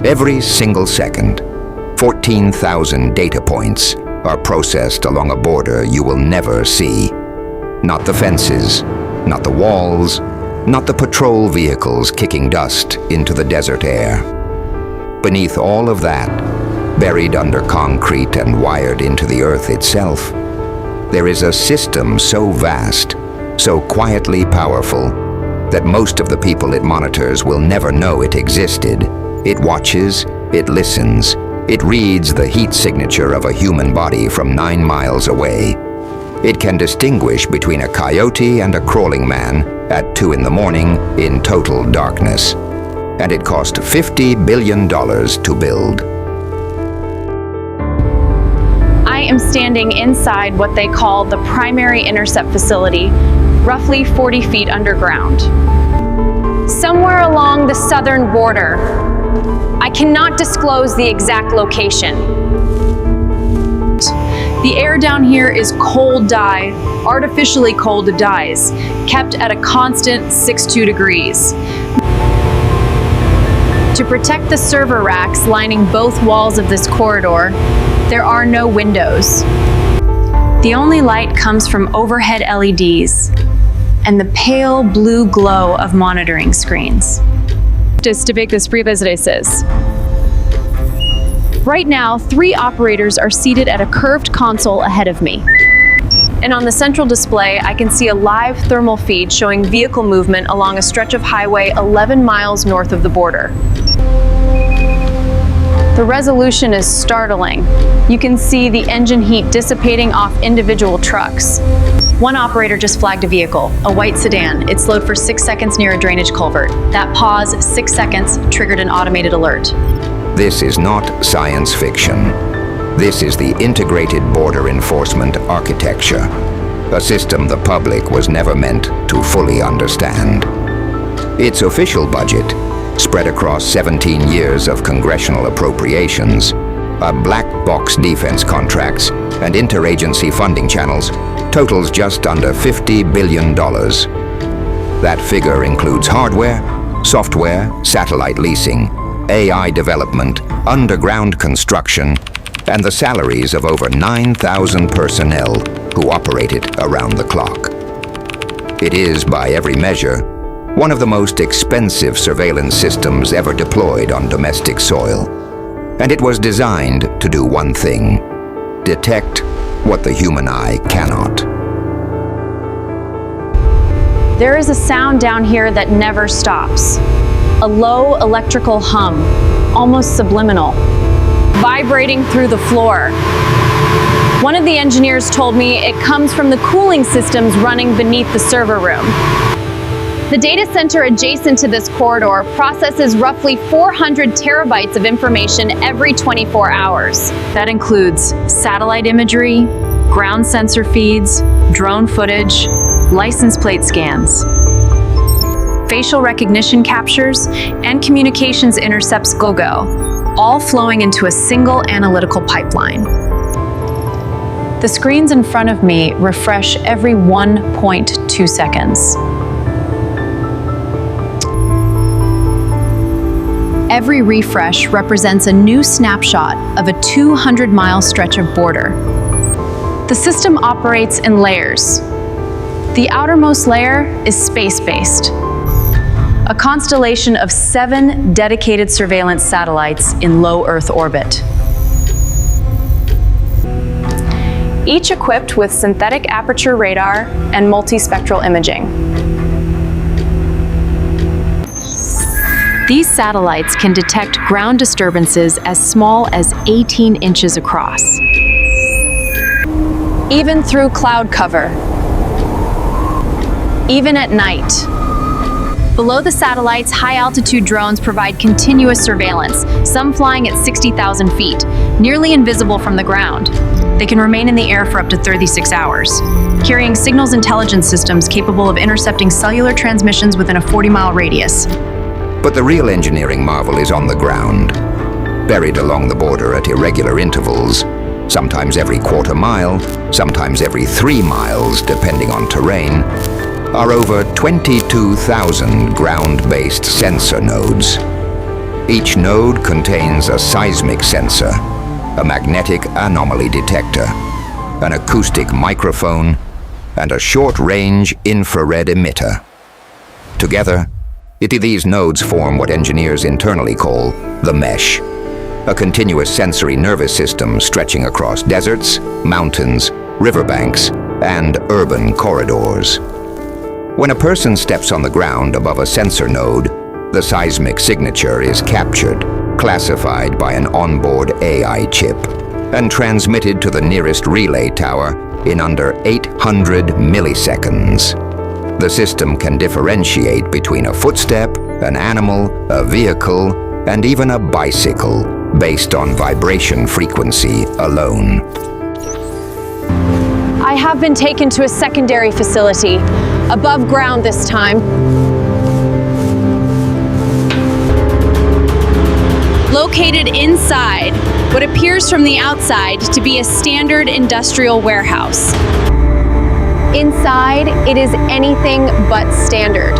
Every single second, 14,000 data points are processed along a border you will never see. Not the fences, not the walls, not the patrol vehicles kicking dust into the desert air. Beneath all of that, buried under concrete and wired into the earth itself, there is a system so vast, so quietly powerful, that most of the people it monitors will never know it existed. It watches, it listens, it reads the heat signature of a human body from 9 miles away. It can distinguish between a coyote and a crawling man at 2 in the morning in total darkness. And it cost $50 billion to build. I am standing inside what they call the primary intercept facility, roughly 40 feet underground. Somewhere along the southern border. I cannot disclose the exact location. The air down here is cold dye, artificially cold dyes, kept at a constant 62 degrees. To protect the server racks lining both walls of this corridor, there are no windows. The only light comes from overhead LEDs and the pale blue glow of monitoring screens. Just to make this brief as it is. Right now, 3 operators are seated at a curved console ahead of me. And on the central display, I can see a live thermal feed showing vehicle movement along a stretch of highway 11 miles north of the border. The resolution is startling. You can see the engine heat dissipating off individual trucks. One operator just flagged a vehicle, a white sedan. It slowed for 6 seconds near a drainage culvert. That pause, 6 seconds, triggered an automated alert. This is not science fiction. This is the integrated border enforcement architecture, a system the public was never meant to fully understand. Its official budget, spread across 17 years of congressional appropriations, black box defense contracts, and interagency funding channels, totals just under $50 billion. That figure includes hardware, software, satellite leasing, AI development, underground construction, and the salaries of over 9,000 personnel who operate it around the clock. It is, by every measure, one of the most expensive surveillance systems ever deployed on domestic soil. And it was designed to do one thing: detect what the human eye cannot. There is a sound down here that never stops. A low electrical hum, almost subliminal, vibrating through the floor. One of the engineers told me it comes from the cooling systems running beneath the server room. The data center adjacent to this corridor processes roughly 400 terabytes of information every 24 hours. That includes satellite imagery, ground sensor feeds, drone footage, license plate scans, facial recognition captures, and communications intercepts GOGO, all flowing into a single analytical pipeline. The screens in front of me refresh every 1.2 seconds. Every refresh represents a new snapshot of a 200-mile stretch of border. The system operates in layers. The outermost layer is space-based, a constellation of 7 dedicated surveillance satellites in low Earth orbit, each equipped with synthetic aperture radar and multispectral imaging. These satellites can detect ground disturbances as small as 18 inches across, even through cloud cover, even at night. Below the satellites, high-altitude drones provide continuous surveillance, some flying at 60,000 feet, nearly invisible from the ground. They can remain in the air for up to 36 hours, carrying signals intelligence systems capable of intercepting cellular transmissions within a 40-mile radius. But the real engineering marvel is on the ground. Buried along the border at irregular intervals, sometimes every quarter mile, sometimes every 3 miles, depending on terrain, are over 22,000 ground-based sensor nodes. Each node contains a seismic sensor, a magnetic anomaly detector, an acoustic microphone, and a short-range infrared emitter. Together, these nodes form what engineers internally call the mesh, a continuous sensory nervous system stretching across deserts, mountains, riverbanks, and urban corridors. When a person steps on the ground above a sensor node, the seismic signature is captured, classified by an onboard AI chip, and transmitted to the nearest relay tower in under 800 milliseconds. The system can differentiate between a footstep, an animal, a vehicle, and even a bicycle based on vibration frequency alone. I have been taken to a secondary facility, above ground this time. Located inside what appears from the outside to be a standard industrial warehouse. Inside, it is anything but standard.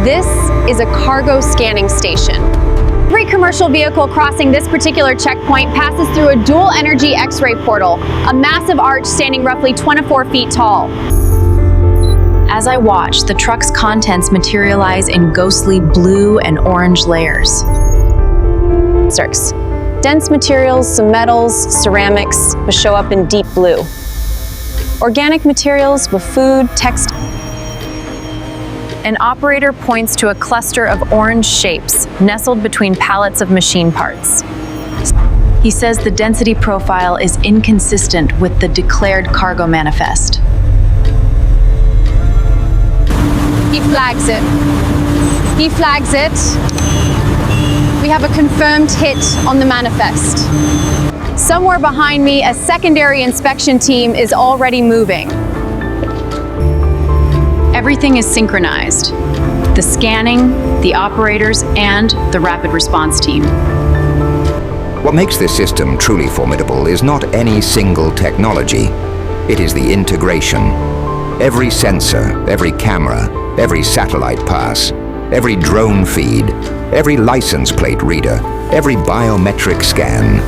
This is a cargo scanning station. Every commercial vehicle crossing this particular checkpoint passes through a dual energy X-ray portal, a massive arch standing roughly 24 feet tall. As I watch, the truck's contents materialize in ghostly blue and orange layers. Dense materials, some metals, ceramics, will show up in deep blue. Organic materials with food, text. An operator points to a cluster of orange shapes nestled between pallets of machine parts. He says the density profile is inconsistent with the declared cargo manifest. He flags it. He flags it. We have a confirmed hit on the manifest. Somewhere behind me, a secondary inspection team is already moving. Everything is synchronized. The scanning, the operators, and the rapid response team. What makes this system truly formidable is not any single technology. It is the integration. Every sensor, every camera, every satellite pass, every drone feed, every license plate reader, every biometric scan,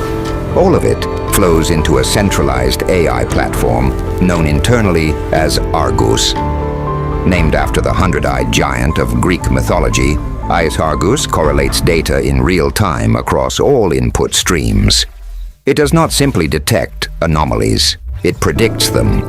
all of it flows into a centralized AI platform known internally as Argus. Named after the hundred-eyed giant of Greek mythology, Argus correlates data in real time across all input streams. It does not simply detect anomalies, it predicts them.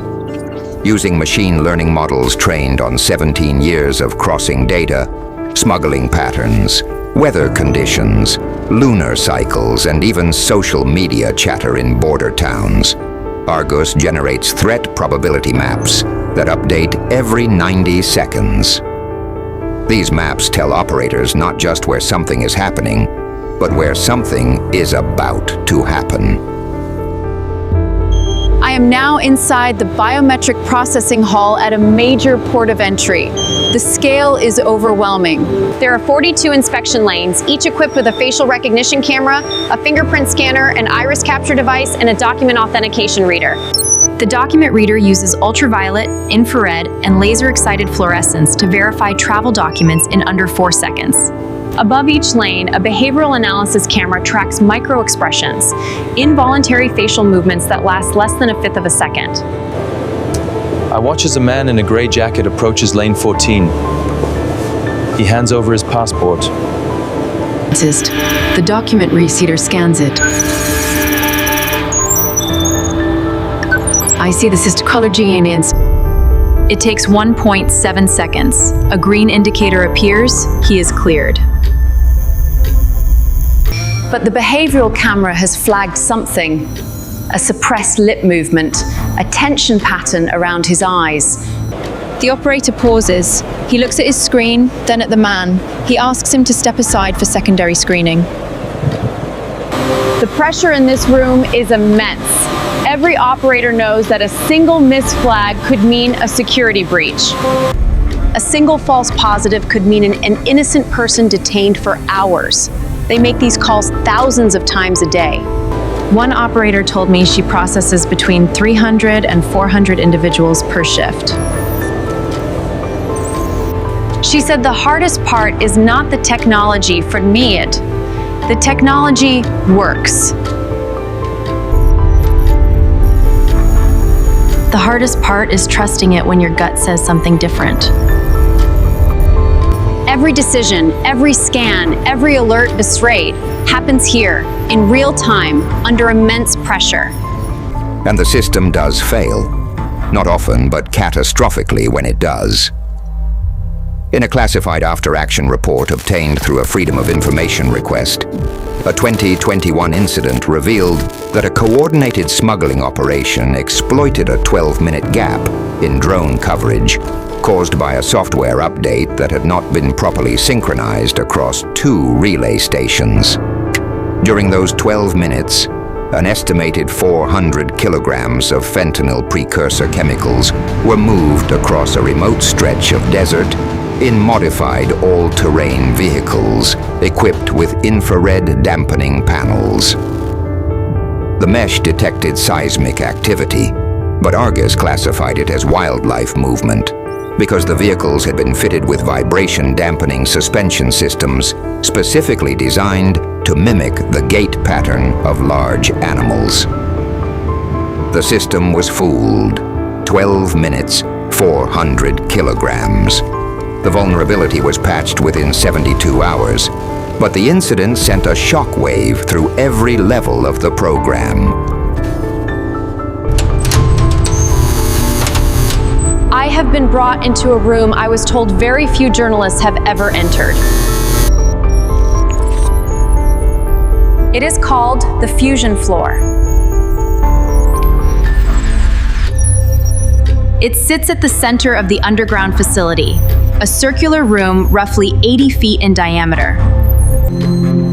Using machine learning models trained on 17 years of crossing data, smuggling patterns, weather conditions, lunar cycles, and even social media chatter in border towns, Argus generates threat probability maps that update every 90 seconds. These maps tell operators not just where something is happening, but where something is about to happen. I am now inside the biometric processing hall at a major port of entry. The scale is overwhelming. There are 42 inspection lanes, each equipped with a facial recognition camera, a fingerprint scanner, an iris capture device, and a document authentication reader. The document reader uses ultraviolet, infrared, and laser-excited fluorescence to verify travel documents in under 4 seconds. Above each lane, a behavioral analysis camera tracks micro-expressions, involuntary facial movements that last less than a fifth of a second. I watch as a man in a gray jacket approaches lane 14. He hands over his passport. The document reader scans it. I see the histology in it. It takes 1.7 seconds. A green indicator appears. He is cleared. But the behavioral camera has flagged something. A suppressed lip movement, a tension pattern around his eyes. The operator pauses. He looks at his screen, then at the man. He asks him to step aside for secondary screening. The pressure in this room is immense. Every operator knows that a single missed flag could mean a security breach. A single false positive could mean an innocent person detained for hours. They make these calls thousands of times a day. One operator told me she processes between 300 and 400 individuals per shift. She said the hardest part is not the technology for me, The technology works. The hardest part is trusting it when your gut says something different. Every decision, every scan, every alert betrayed happens here, in real time, under immense pressure. And the system does fail. Not often, but catastrophically when it does. In a classified after-action report obtained through a Freedom of Information request, a 2021 incident revealed that a coordinated smuggling operation exploited a 12-minute gap in drone coverage caused by a software update that had not been properly synchronized across 2 relay stations. During those 12 minutes, an estimated 400 kilograms of fentanyl precursor chemicals were moved across a remote stretch of desert in modified all-terrain vehicles equipped with infrared dampening panels. The mesh detected seismic activity, but Argus classified it as wildlife movement because the vehicles had been fitted with vibration dampening suspension systems specifically designed to mimic the gait pattern of large animals. The system was fooled. 12 minutes, 400 kilograms. The vulnerability was patched within 72 hours, but the incident sent a shockwave through every level of the program. I have been brought into a room I was told very few journalists have ever entered. It is called the fusion floor. It sits at the center of the underground facility, a circular room roughly 80 feet in diameter,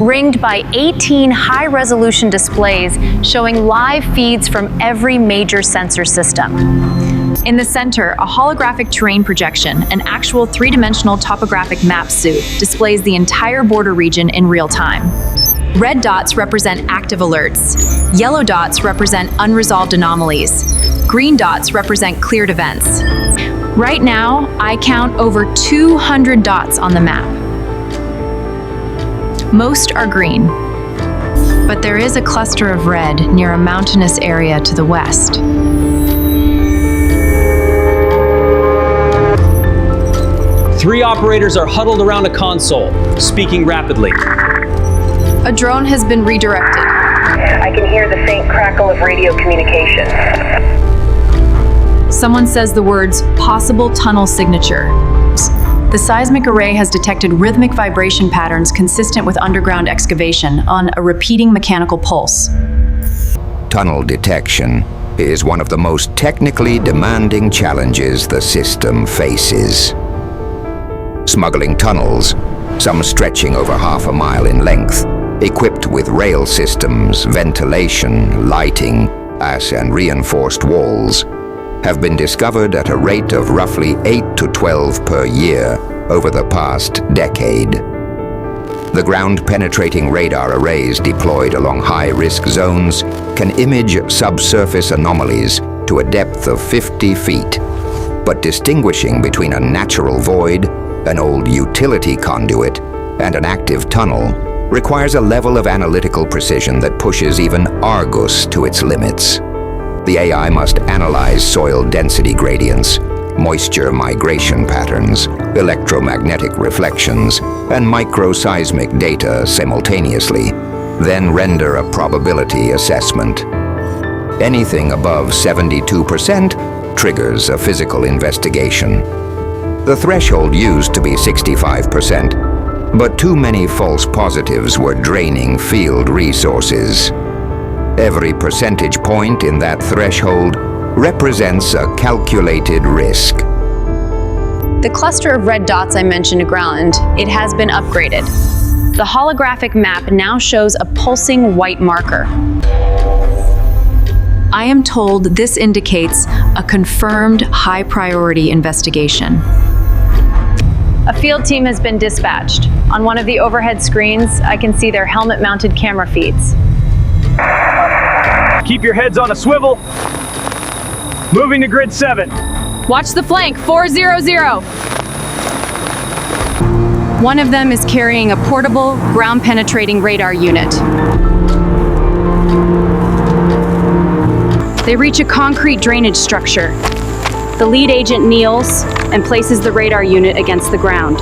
ringed by 18 high-resolution displays showing live feeds from every major sensor system. In the center, a holographic terrain projection, an actual 3-dimensional topographic map suit, displays the entire border region in real time. Red dots represent active alerts. Yellow dots represent unresolved anomalies. Green dots represent cleared events. Right now, I count over 200 dots on the map. Most are green, but there is a cluster of red near a mountainous area to the west. Three operators are huddled around a console, speaking rapidly. A drone has been redirected. I can hear the faint crackle of radio communication. Someone says the words, possible tunnel signature. The seismic array has detected rhythmic vibration patterns consistent with underground excavation on a repeating mechanical pulse. Tunnel detection is one of the most technically demanding challenges the system faces. Smuggling tunnels, some stretching over half a mile in length, equipped with rail systems, ventilation, lighting, and reinforced walls, have been discovered at a rate of roughly 8 to 12 per year over the past decade. The ground-penetrating radar arrays deployed along high-risk zones can image subsurface anomalies to a depth of 50 feet. But distinguishing between a natural void, an old utility conduit, and an active tunnel requires a level of analytical precision that pushes even Argus to its limits. The AI must analyze soil density gradients, moisture migration patterns, electromagnetic reflections, and microseismic data simultaneously, then render a probability assessment. Anything above 72% triggers a physical investigation. The threshold used to be 65%, but too many false positives were draining field resources. Every percentage point in that threshold represents a calculated risk. The cluster of red dots I mentioned aground, it has been upgraded. The holographic map now shows a pulsing white marker. I am told this indicates a confirmed high-priority investigation. A field team has been dispatched. On one of the overhead screens, I can see their helmet-mounted camera feeds. Keep your heads on a swivel. Moving to grid 7. Watch the flank, 400. One of them is carrying a portable, ground-penetrating radar unit. They reach a concrete drainage structure. The lead agent kneels and places the radar unit against the ground.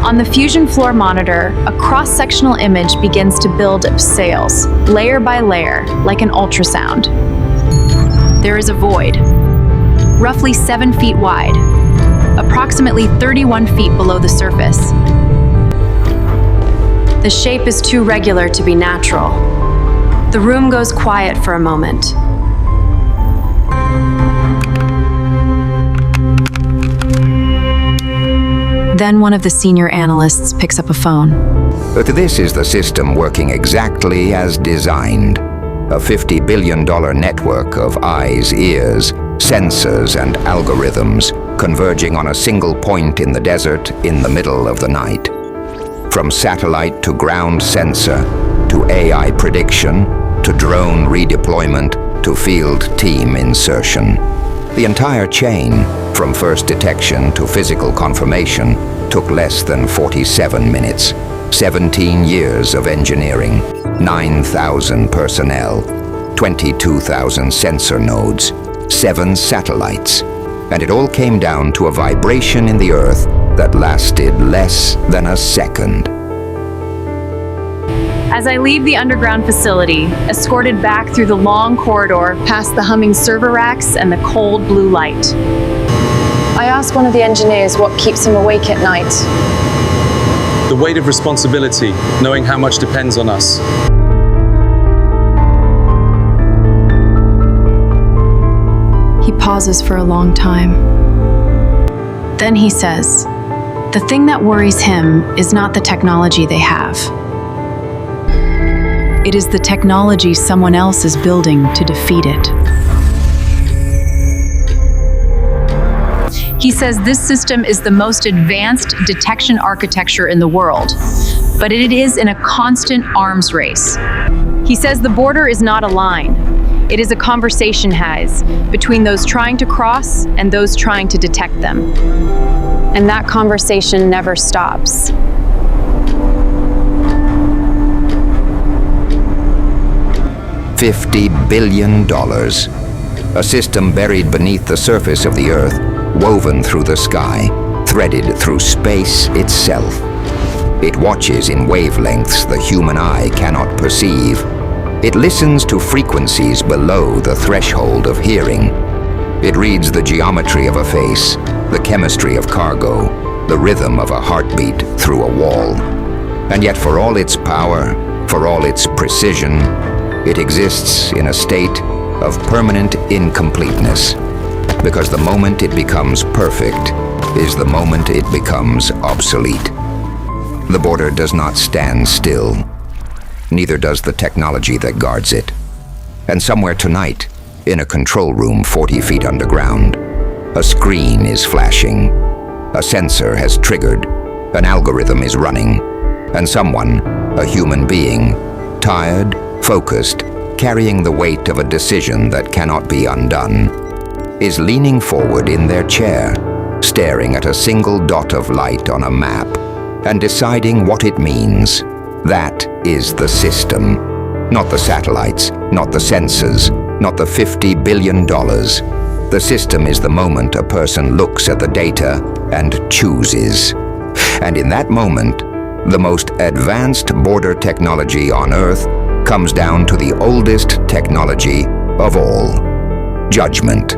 On the fusion floor monitor, a cross-sectional image begins to build of sails, layer by layer, like an ultrasound. There is a void, roughly 7 feet wide, approximately 31 feet below the surface. The shape is too regular to be natural. The room goes quiet for a moment. Then one of the senior analysts picks up a phone. But this is the system working exactly as designed. A $50 billion network of eyes, ears, sensors, and algorithms converging on a single point in the desert in the middle of the night. From satellite to ground sensor, to AI prediction, to drone redeployment, to field team insertion. The entire chain, from first detection to physical confirmation, took less than 47 minutes. 17 years of engineering, 9,000 personnel, 22,000 sensor nodes, 7 satellites, and it all came down to a vibration in the Earth that lasted less than a second. As I leave the underground facility, escorted back through the long corridor, past the humming server racks and the cold blue light. I asked one of the engineers what keeps him awake at night. The weight of responsibility, knowing how much depends on us. He pauses for a long time. Then he says, the thing that worries him is not the technology they have. It is the technology someone else is building to defeat it. He says this system is the most advanced detection architecture in the world, but it is in a constant arms race. He says the border is not a line. It is a conversation haze between those trying to cross and those trying to detect them. And that conversation never stops. $50 billion. A system buried beneath the surface of the Earth, woven through the sky, threaded through space itself. It watches in wavelengths the human eye cannot perceive. It listens to frequencies below the threshold of hearing. It reads the geometry of a face, the chemistry of cargo, the rhythm of a heartbeat through a wall. And yet for all its power, for all its precision, it exists in a state of permanent incompleteness. Because the moment it becomes perfect is the moment it becomes obsolete. The border does not stand still. Neither does the technology that guards it. And somewhere tonight, in a control room 40 feet underground, a screen is flashing. A sensor has triggered. An algorithm is running. And someone, a human being, tired, focused, carrying the weight of a decision that cannot be undone, is leaning forward in their chair, staring at a single dot of light on a map, and deciding what it means. That is the system. Not the satellites, not the sensors, not the $50 billion. The system is the moment a person looks at the data and chooses. And in that moment, the most advanced border technology on Earth comes down to the oldest technology of all: judgment.